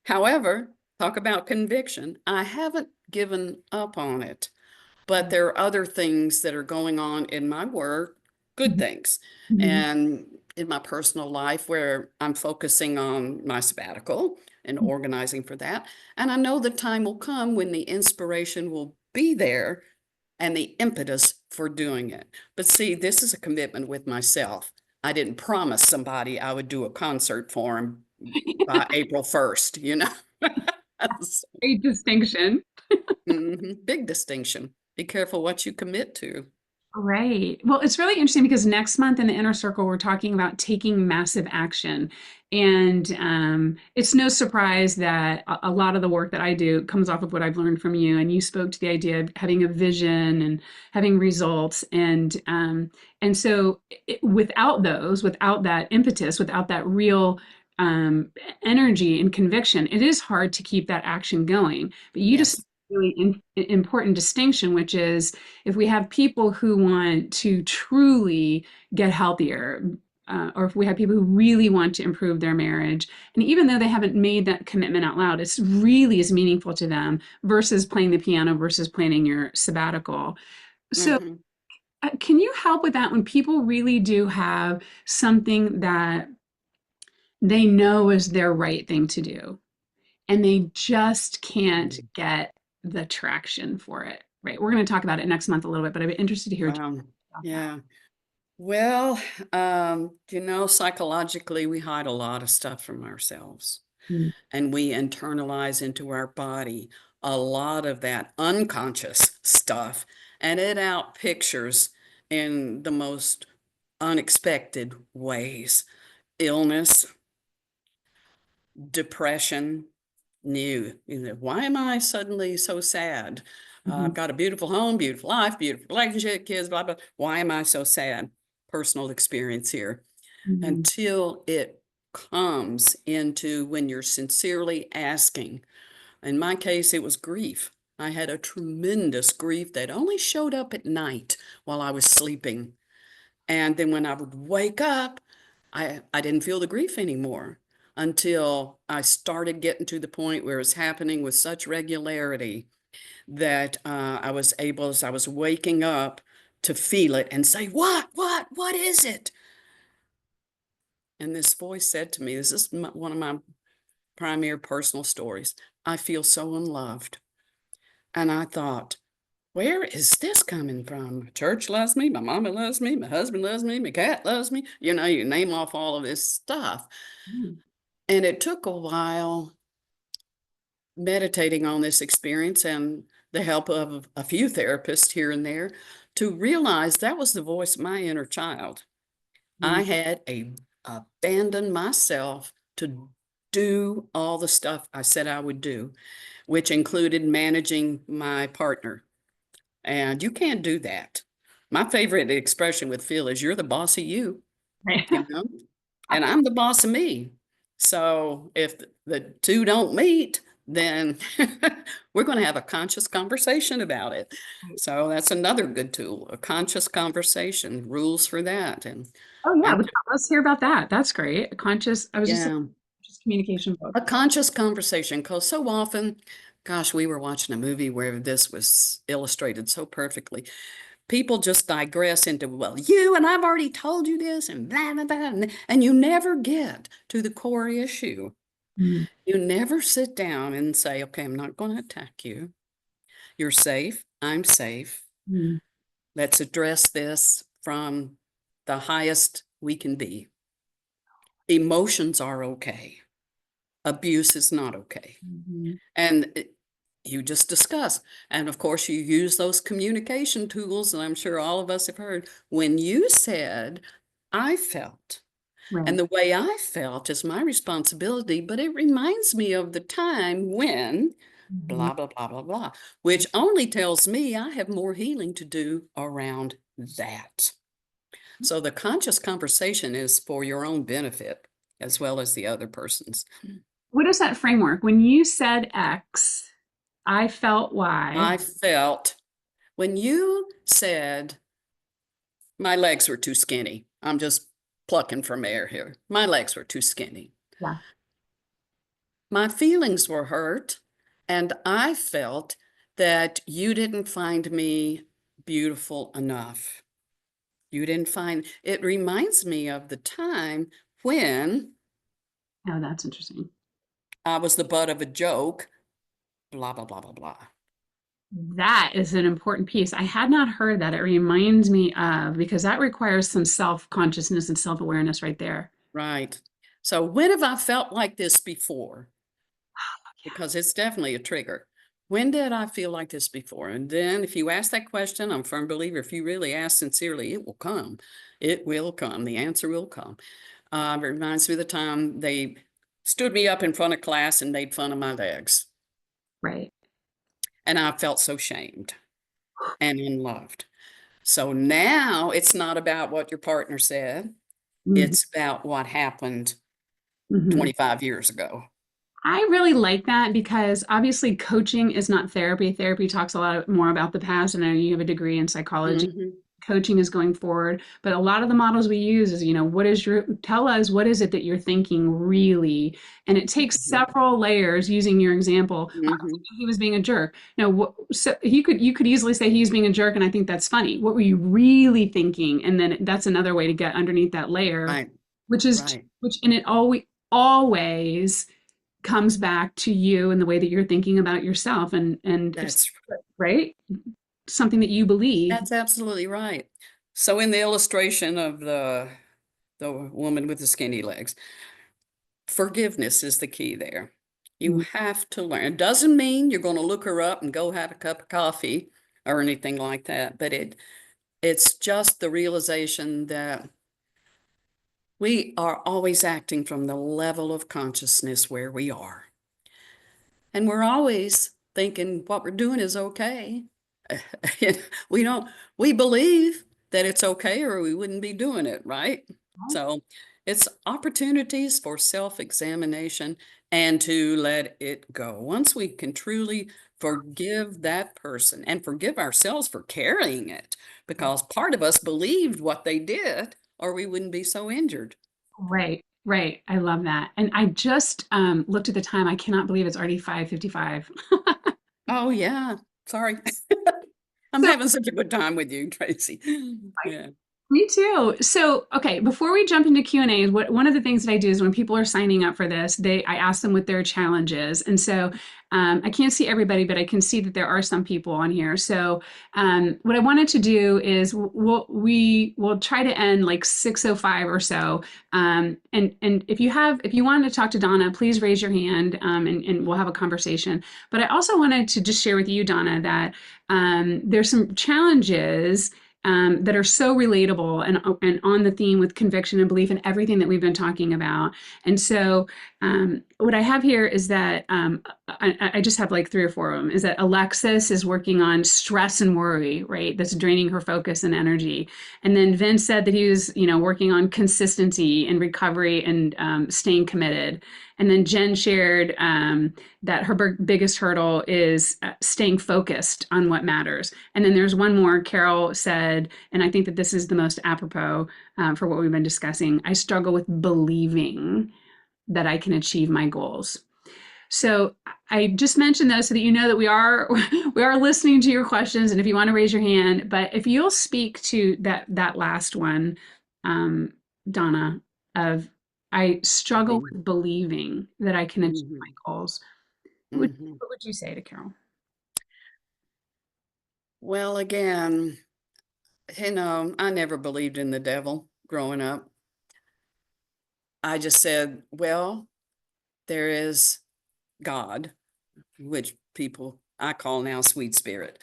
However, talk about conviction. I haven't given up on it, but there are other things that are going on in my work, good Mhm, things, mhm, and in my personal life where I'm focusing on my sabbatical and organizing for that. And I know the time will come when the inspiration will be there and the impetus for doing it. But see, this is a commitment with myself. I didn't promise somebody I would do a concert for them by April 1st, you know? Great distinction. Big distinction. Be careful what you commit to. Right. Well, it's really interesting because next month in the inner circle, we're talking about taking massive action. And it's no surprise that a lot of the work that I do comes off of what I've learned from you. And you spoke to the idea of having a vision and having results. And so without that impetus, without that real energy and conviction, it is hard to keep that action going. But you just Yes, really important distinction, which is if we have people who want to truly get healthier, or if we have people who really want to improve their marriage, and even though they haven't made that commitment out loud, it's really is meaningful to them versus playing the piano versus planning your sabbatical. So, hmm, can you help with that when people really do have something that they know is their right thing to do? And they just can't get the traction for it, right? We're going to talk about it next month a little bit, but I'd be interested to hear wow, about that. yeah. Well, psychologically, we hide a lot of stuff from ourselves, Mm, and we internalize into our body a lot of that unconscious stuff, and it out pictures in the most unexpected ways. Illness, depression, why am I suddenly so sad? Mhm. I've got a beautiful home, beautiful life, beautiful relationship, kids, blah, blah. Why am I so sad? Personal experience here. Mhm. Until it comes into when you're sincerely asking. In my case, it was grief. I had a tremendous grief that only showed up at night while I was sleeping. And then when I would wake up, I didn't feel the grief anymore until I started getting to the point where it was happening with such regularity that I was able, as I was waking up, to feel it and say, what is it? And this voice said to me, this is one of my primary personal stories. I feel so unloved. And I thought, where is this coming from? My church loves me, my mama loves me, my husband loves me, my cat loves me. You know, you name off all of this stuff. Mm. And it took a while meditating on this experience and the help of a few therapists here and there to realize that was the voice of my inner child. I Mhm. had abandoned myself to do all the stuff I said I would do, which included managing my partner. And you can't do that. My favorite expression with Phil is you're the boss of you, Right. you know, and I'm the boss of me. So if the two don't meet, then we're going to have a conscious conversation about it. So that's another good tool, a conscious conversation, rules for that. Oh yeah, And let's hear about that. That's great. A conscious, I was just saying, yeah, conscious communication book. a conscious conversation, because so often, gosh, we were watching a movie where this was illustrated so perfectly. People just digress into, well, you and I've already told you this, and blah, blah, blah. And you never get to the core issue. Mm. You never sit down and say, okay, I'm not going to attack you. You're safe. I'm safe. Mm. Let's address this from the highest we can be. Emotions are okay. Abuse is not okay. Mhm. And you just discuss. And of course, you use those communication tools. And I'm sure all of us have heard when you said, I felt, and Right. the way I felt is my responsibility, but it reminds me of the time when Mhm. blah, blah, blah, blah, blah, which only tells me I have more healing to do around that. So the conscious conversation is for your own benefit as well as the other person's. What is that framework? When you said X, I felt Y. I felt when you said my legs were too skinny, I'm just plucking from air here. My legs were too skinny. Yeah. My feelings were hurt, and I felt that you didn't find me beautiful enough. You didn't find it reminds me of the time when Oh, that's interesting. I was the butt of a joke, blah, blah, blah, blah, blah. That is an important piece. I had not heard that. It reminds me of, because that requires some self-consciousness and self-awareness right there. Right. So when have I felt like this before? Because it's definitely a trigger. When did I feel like this before? And then if you ask that question, I'm a firm believer, if you really ask sincerely, it will come. It will come. The answer will come. It reminds me of the time they stood me up in front of class and made fun of my legs. Right. And I felt so shamed and unloved. So now it's not about what your partner said. Mhm. It's about what happened Mhm. 25 years ago. I really like that because obviously coaching is not therapy. Therapy talks a lot more about the past, and I know you have a degree in psychology. Mhm, Coaching is going forward, but a lot of the models we use is, what is your, tell us what is it that you're thinking really? And it takes mhm, several layers using your example. Well, I was mhm. thinking he was being a jerk. No, so you could easily say he's being a jerk, and I think that's funny. What were you really thinking? And then that's another way to get underneath that layer, Right, right. and it always comes back to you and the way that you're thinking about yourself, and if That's right, something that you believe. that's absolutely right. So in the illustration of the woman with the skinny legs, forgiveness is the key there. You Mm. have to learn. It doesn't mean you're going to look her up and go have a cup of coffee or anything like that, but it's just the realization that we are always acting from the level of consciousness where we are. And we're always thinking what we're doing is okay. We don't, we believe that it's okay or we wouldn't be doing it, right? So it's opportunities for self-examination and to let it go. Once we can truly forgive that person and forgive ourselves for carrying it, because part of us believed what they did, or we wouldn't be so injured. Right, right. I love that. And I just looked at the time. I cannot believe it's already 5:55. Oh, yeah. Sorry. I'm So having such a good time with you, Tracy. Yeah. me too. So, okay, before we jump into Q&A, one of the things that I do is when people are signing up for this, I ask them what their challenge is. And so, I can't see everybody, but I can see that there are some people on here. So, what I wanted to do is we'll try to end like 6:05 or so. And if you wanted to talk to Donna, please raise your hand, and we'll have a conversation. But I also wanted to just share with you, Donna, that there's some challenges that are so relatable and on the theme with conviction and belief and everything that we've been talking about. And so, what I have here is that I just have like three or four of them. Is that Alexis is working on stress and worry, right? That's draining her focus and energy. And then Vince said that he was, working on consistency and recovery and staying committed. And then Jen shared that her biggest hurdle is staying focused on what matters. And then there's one more. Carol said, and I think that this is the most apropos for what we've been discussing. I struggle with believing that I can achieve my goals. So I just mentioned those so that you know that we are listening to your questions, and if you want to raise your hand, but if you'll speak to that last one, um, Donna, of I struggle Mhm. with believing that I can achieve my Mhm. goals. Mhm. What would you say to Carol? Well, again, I never believed in the devil growing up. I just said, well, there is God, which people I call now sweet spirit,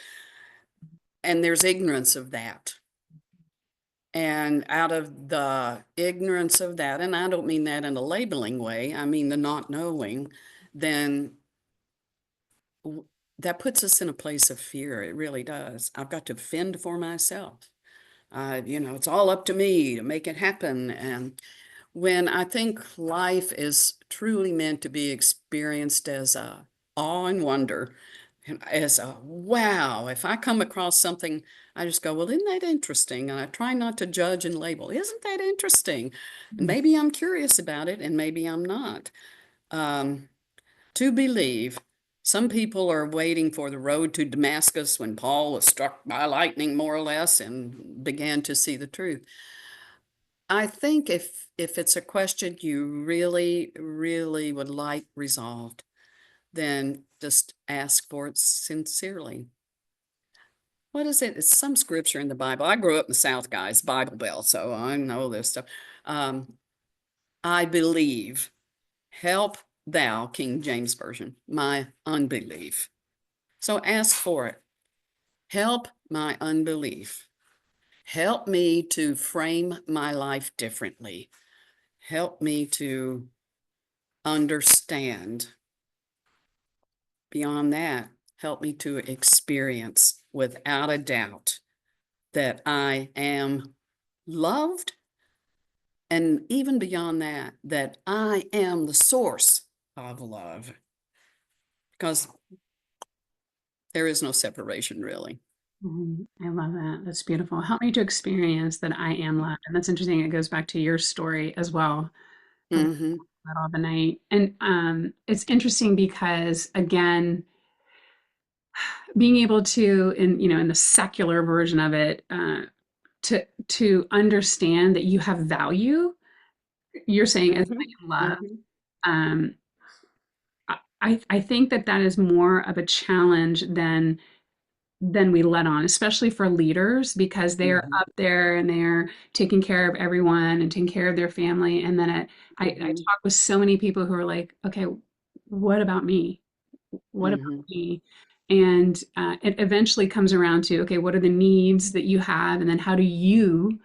and there's ignorance of that. And out of the ignorance of that, and I don't mean that in a labeling way, I mean the not knowing, then that puts us in a place of fear. It really does. I've got to fend for myself. It's all up to me to make it happen. And when I think life is truly meant to be experienced as a awe and wonder, and as a wow, if I come across something, I just go, well, isn't that interesting? And I try not to judge and label. Isn't that interesting? And maybe I'm curious about it, and maybe I'm not. Um, to believe. Some people are waiting for the road to Damascus when Paul was struck by lightning, more or less, and began to see the truth. I think if it's a question you really, really would like resolved, then just ask for it sincerely. What is it? It's some scripture in the Bible. I grew up in the South, guys, Bible Belt, so I know this stuff. Um, I believe, help thou, King James Version, my unbelief. So ask for it. Help my unbelief. Help me to frame my life differently. Help me to understand. Beyond that, help me to experience without a doubt that I am loved. And even beyond that, that I am the source of love. Because there is no separation, really. I love that. That's beautiful. Help me to experience that I am loved. And that's interesting. It goes back to your story as well of Mm-hmm. that all the night. And it's interesting because again, being able to in the secular version of it, to understand that you have value, you're saying as Mm-hmm. I am love. Mm-hmm. Um, I think that that is more of a challenge than we let on, especially for leaders, because they are Mm-hmm. up there and they're taking care of everyone and taking care of their family. And then I Mm-hmm. talk with so many people who are like, okay, what about me? What about Mm-hmm. me? And it eventually comes around to, okay, what are the needs that you have? And then how do you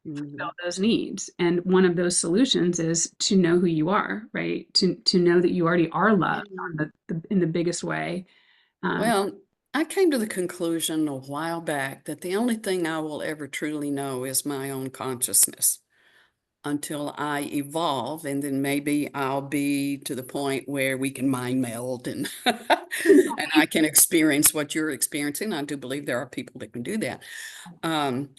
fulfill Mm-hmm. those needs? And one of those solutions is to know who you are, right? To know that you already are loved on in the biggest way. Um, Well, I came to the conclusion a while back that the only thing I will ever truly know is my own consciousness until I evolve, and then maybe I'll be to the point where we can mind meld and and I can experience what you're experiencing. I do believe there are people that can do that. Um,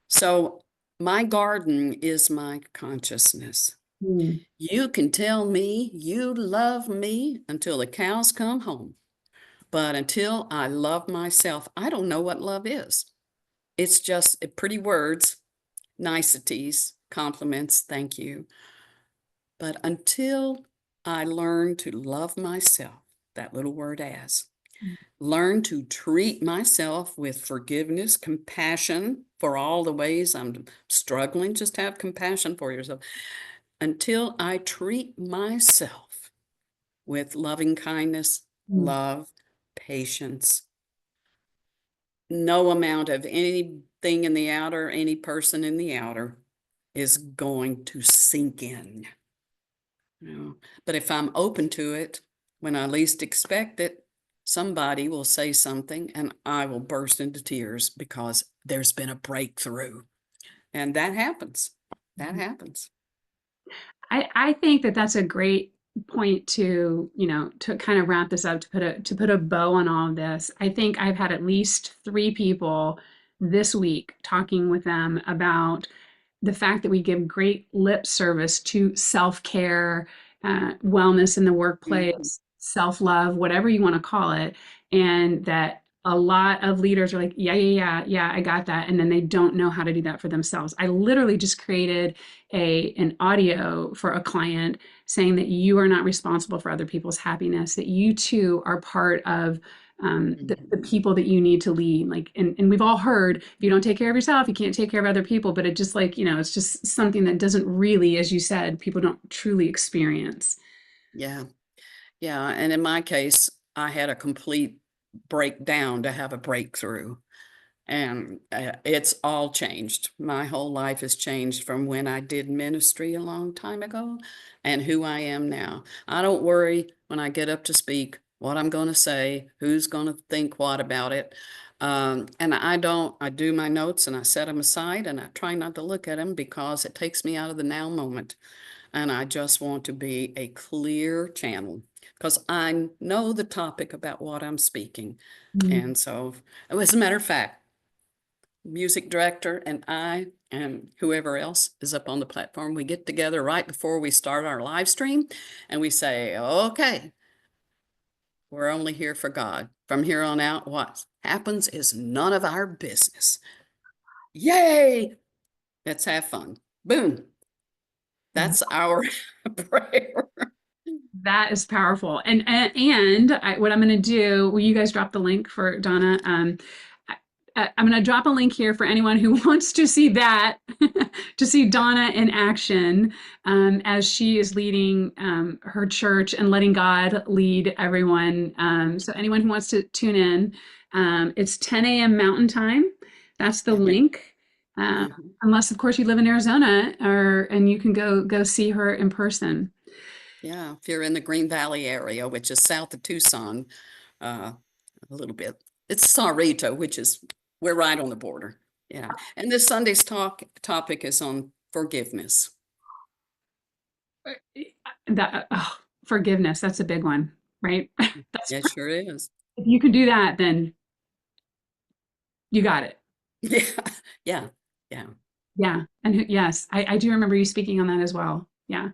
so my garden is my consciousness. mm, You can tell me you love me until the cows come home. But until I love myself, I don't know what love is. It's just pretty words, niceties, compliments, thank you. But until I learn to love myself, that little word as, learn to treat myself with forgiveness, compassion for all the ways I'm struggling, just have compassion for yourself. Until I treat myself with loving kindness, mm, love, patience, no amount of anything in the outer, any person in the outer is going to sink in. You know? But if I'm open to it, when I least expect it, somebody will say something and I will burst into tears because there's been a breakthrough. And that happens. That mm. happens. I think that that's a great point to, to kind of wrap this up, to put a bow on all of this. I think I've had at least three people this week talking with them about the fact that we give great lip service to self-care, wellness in the Mhm. workplace, self-love, whatever you want to call it, and that a lot of leaders are like, yeah, yeah, yeah, yeah, I got that, and then they don't know how to do that for themselves. I literally just created a an audio for a client saying that you are not responsible for other people's happiness, that you too are part of the Mhm. people that you need to lead. Like, and we've all heard, if you don't take care of yourself, you can't take care of other people. But it just like, it's just something that doesn't really, as you said, people don't truly experience. Yeah. Yeah. And in my case, I had a complete breakdown to have a breakthrough. And it's all changed. My whole life has changed from when I did ministry a long time ago and who I am now. I don't worry when I get up to speak what I'm going to say, who's going to think what about it. And I don't, I do my notes and I set them aside and I try not to look at them because it takes me out of the now moment. And I just want to be a clear channel because I know the topic about what I'm speaking. Mm. And so, as a matter of fact, music director and I and whoever else is up on the platform, we get together right before we start our live stream and we say, okay, we're only here for God. From here on out, what happens is none of our business. Yay! Let's have fun. Boom. That's our prayer. That is powerful. What I'm going to do, will you guys drop the link for Donna? I'm going to drop a link here for anyone who wants to see that, to see Donna in action as she is leading her church and letting God lead everyone. So anyone who wants to tune in, it's 10 a.m. Mountain Time. That's the Yeah. link. Uh, Mhm. Unless, of course, you live in Arizona, and you can go see her in person. Yeah, if you're in the Green Valley area, which is south of Tucson, uh, a little bit. It's Sarita, which is we're right on the border. Yeah. And this Sunday's topic is on forgiveness. That forgiveness, that's a big one, right? That's It sure is. if you can do that, then you got it. Yeah. Yeah. Yeah. Yeah. And yes, I do remember you speaking on that as well. Yeah.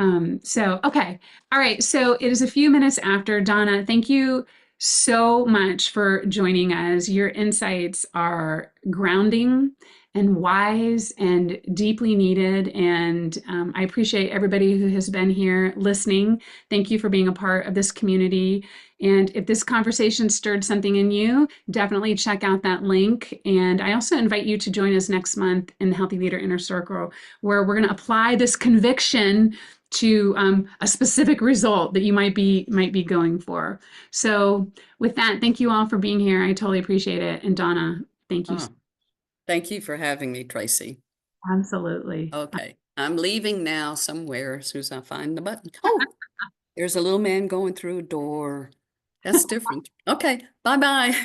Okay. All right. So it is a few minutes after. Donna, thank you so much for joining us. Your insights are grounding and wise and deeply needed. And I appreciate everybody who has been here listening. Thank you for being a part of this community. And if this conversation stirred something in you, definitely check out that link. And I also invite you to join us next month in the Healthy Leader Inner Circle, where we're going to apply this conviction to a specific result that you might be going for. So with that, thank you all for being here. I totally appreciate it. And Donna, thank you. Oh, thank you for having me, Tracy. Absolutely. Okay. I'm leaving now somewhere as soon as I find the button. Oh, there's a little man going through a door. That's different. Okay, bye-bye.